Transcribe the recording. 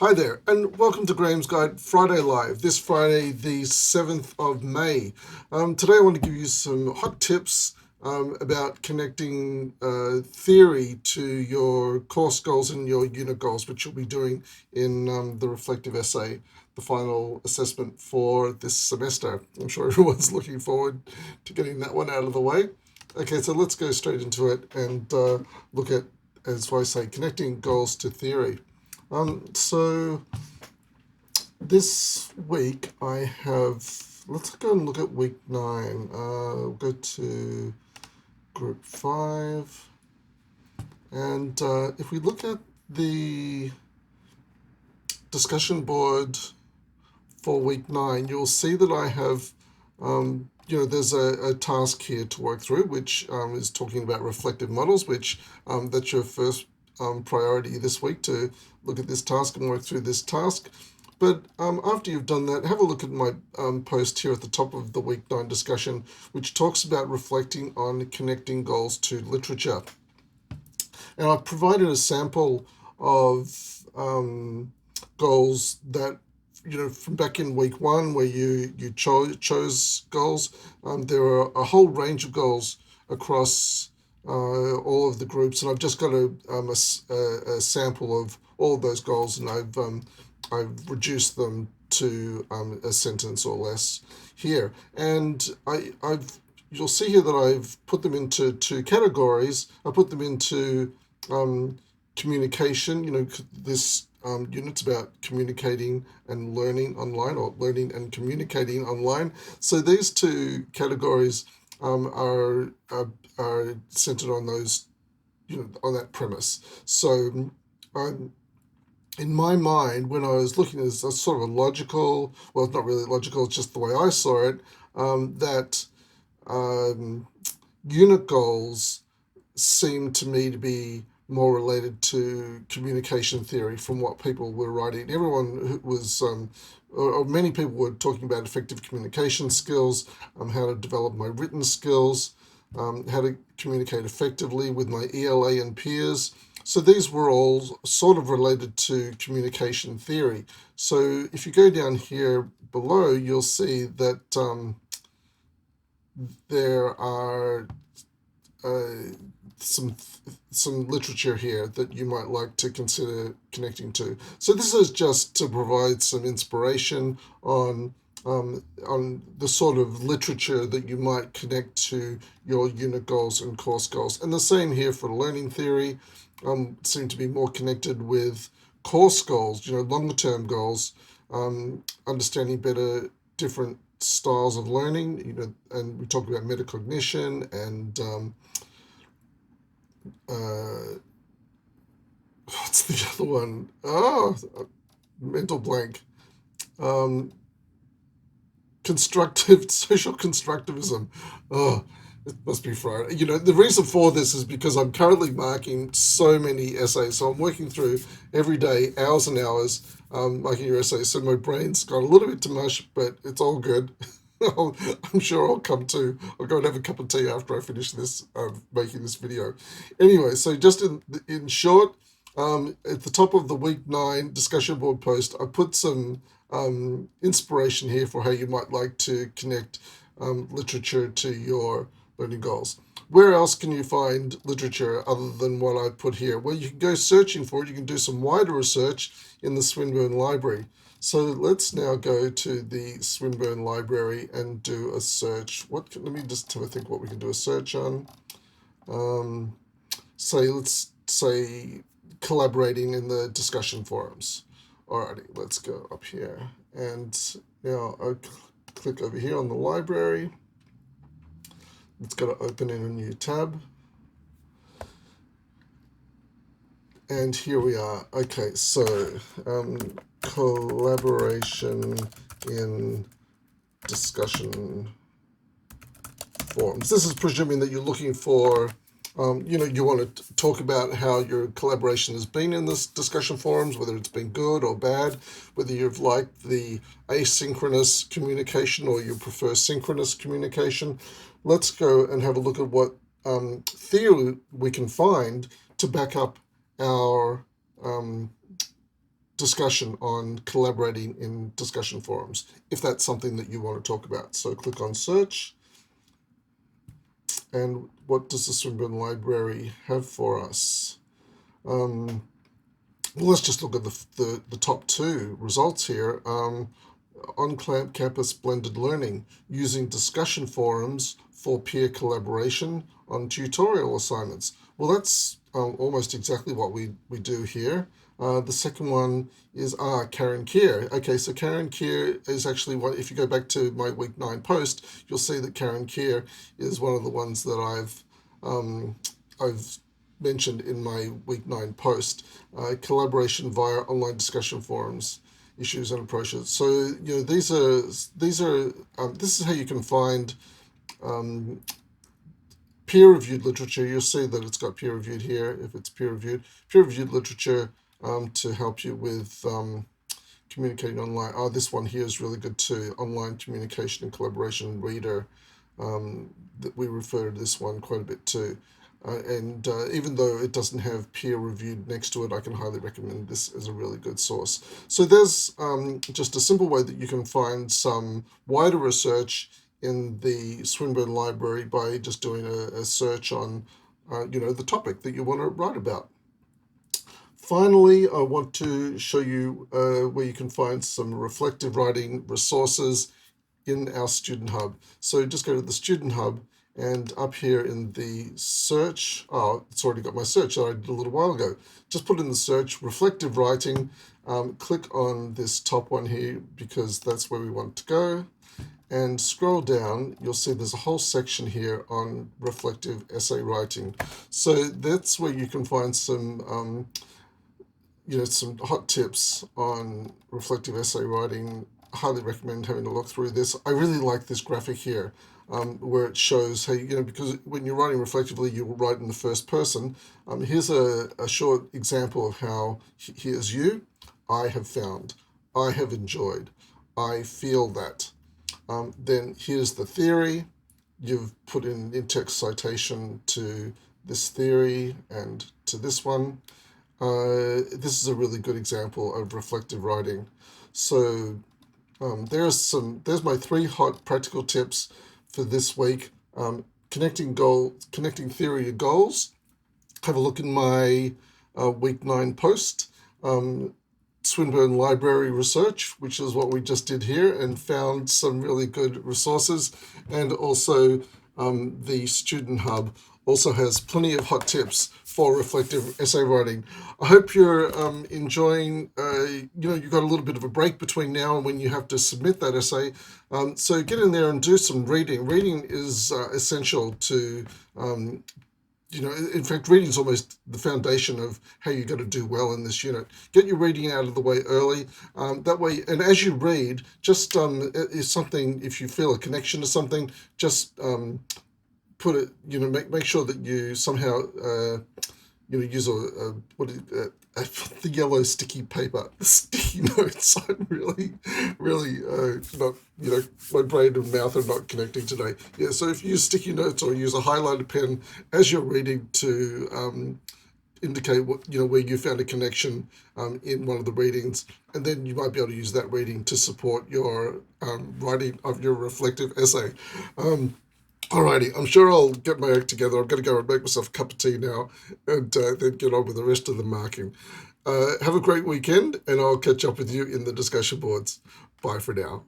Hi there, and welcome to Graham's Guide Friday Live. This Friday, the 7th of May. Today, I want to give you some hot tips about connecting theory to your course goals and your unit goals, which you'll be doing in the reflective essay, the final assessment for this semester. I'm sure everyone's looking forward to getting that one out of the way. Okay, so let's go straight into it and look at, as I say, connecting goals to theory. So this week I have, let's go and look at week 9. We'll go to group 5. And if we look at the discussion board for week 9, you'll see that I have, there's a task here to work through, which is talking about reflective models, which that's your first priority this week, to look at this task and work through this task. But after you've done that, have a look at my post here at the top of the week 9 discussion, which talks about reflecting on connecting goals to literature. And I've provided a sample of goals that, from back in week 1 where you chose goals. There are a whole range of goals across all of the groups, and I've just got a sample of all of those goals, and I've reduced them to a sentence or less here. And I've you'll see here that I've put them into two categories. I put them into communication. This unit's about communicating and learning online, or learning and communicating online. So these two categories are centered on those, on that premise. So in my mind, when I was looking at this, a sort of a logical, well, it's not really logical, it's just the way I saw it, that unit goals seem to me to be more related to communication theory from what people were writing. Everyone who was, or many people were talking about effective communication skills, how to develop my written skills, how to communicate effectively with my ELA and peers. So these were all sort of related to communication theory. So if you go down here below, you'll see that there are some literature here that you might like to consider connecting to. So this is just to provide some inspiration on the sort of literature that you might connect to your unit goals and course goals. And the same here for learning theory. Seem to be more connected with course goals, longer term goals, understanding better different styles of learning, and we talk about metacognition and what's the other one? Oh, mental blank. Um, Constructive social constructivism. Oh, it must be Friday. The reason for this is because I'm currently marking so many essays. So I'm working through every day, hours and hours, marking your essays. So my brain's got a little bit too much, but it's all good. I'm sure I'll go and have a cup of tea after I finish this, making this video. Anyway, so just in short, at the top of the week 9 discussion board post, I put some inspiration here for how you might like to connect literature to your learning goals. Where else can you find literature other than what I put here? Well, you can go searching for it. You can do some wider research in the Swinburne Library. So let's now go to the Swinburne Library and do a search. Let me just have a think what we can do a search on. Let's say collaborating in the discussion forums. Alrighty, let's go up here. And now I'll click over here on the library. It's got to open in a new tab. And here we are. Okay, so collaboration in discussion forums. This is presuming that you're looking for, you want to talk about how your collaboration has been in this discussion forums, whether it's been good or bad, whether you've liked the asynchronous communication or you prefer synchronous communication. Let's go and have a look at what theory we can find to back up our discussion on collaborating in discussion forums, if that's something that you want to talk about. So click on search, and what does the Swinburne Library have for us? Well, let's just look at the top two results here. On-campus blended learning using discussion forums for peer collaboration on tutorial assignments. Well, that's almost exactly what we do here. The second one is Karen Keir. Okay, so Karen Keir is actually one. If you go back to my week 9 post, you'll see that Karen Keir is one of the ones that I've mentioned in my week 9 post. Collaboration via online discussion forums, issues and approaches. So this is how you can find peer-reviewed literature. You'll see that it's got peer-reviewed here. If it's peer-reviewed literature to help you with communicating online. This one here is really good too. Online communication and collaboration reader. That we refer to this one quite a bit too. And even though it doesn't have peer reviewed next to it, I can highly recommend this as a really good source. So there's just a simple way that you can find some wider research in the Swinburne Library by just doing a search on the topic that you want to write about. Finally, I want to show you where you can find some reflective writing resources in our Student Hub. So just go to the Student Hub, and up here in the search, it's already got my search that I did a little while ago. Just put in the search, reflective writing, click on this top one here because that's where we want to go. And scroll down, you'll see there's a whole section here on reflective essay writing. So that's where you can find some some hot tips on reflective essay writing. I highly recommend having a look through this. I really like this graphic here, where it shows, hey, because when you're writing reflectively, you will write in the first person. Here's a short example of how here's you, I have found, I have enjoyed, I feel that. Then here's the theory. You've put in in-text citation to this theory and to this one. This is a really good example of reflective writing. So there's my 3 hot practical tips for this week. Connecting theory to goals. Have a look in my week 9 post. Swinburne Library Research, which is what we just did here, and found some really good resources. And also the Student Hub also has plenty of hot tips for reflective essay writing. I hope you're enjoying, you've got a little bit of a break between now and when you have to submit that essay. So get in there and do some reading. Reading is essential to, in fact, reading is almost the foundation of how you're going to do well in this unit. Get your reading out of the way early. That way, and as you read, just if you feel a connection to something, just put it, make sure that you somehow, use the yellow sticky paper, sticky notes. I'm really, not, my brain and mouth are not connecting today. Yeah, so if you use sticky notes or use a highlighter pen as you're reading to indicate where you found a connection in one of the readings, and then you might be able to use that reading to support your writing of your reflective essay. Alrighty, I'm sure I'll get my act together. I'm going to go and make myself a cup of tea now and then get on with the rest of the marking. Have a great weekend, and I'll catch up with you in the discussion boards. Bye for now.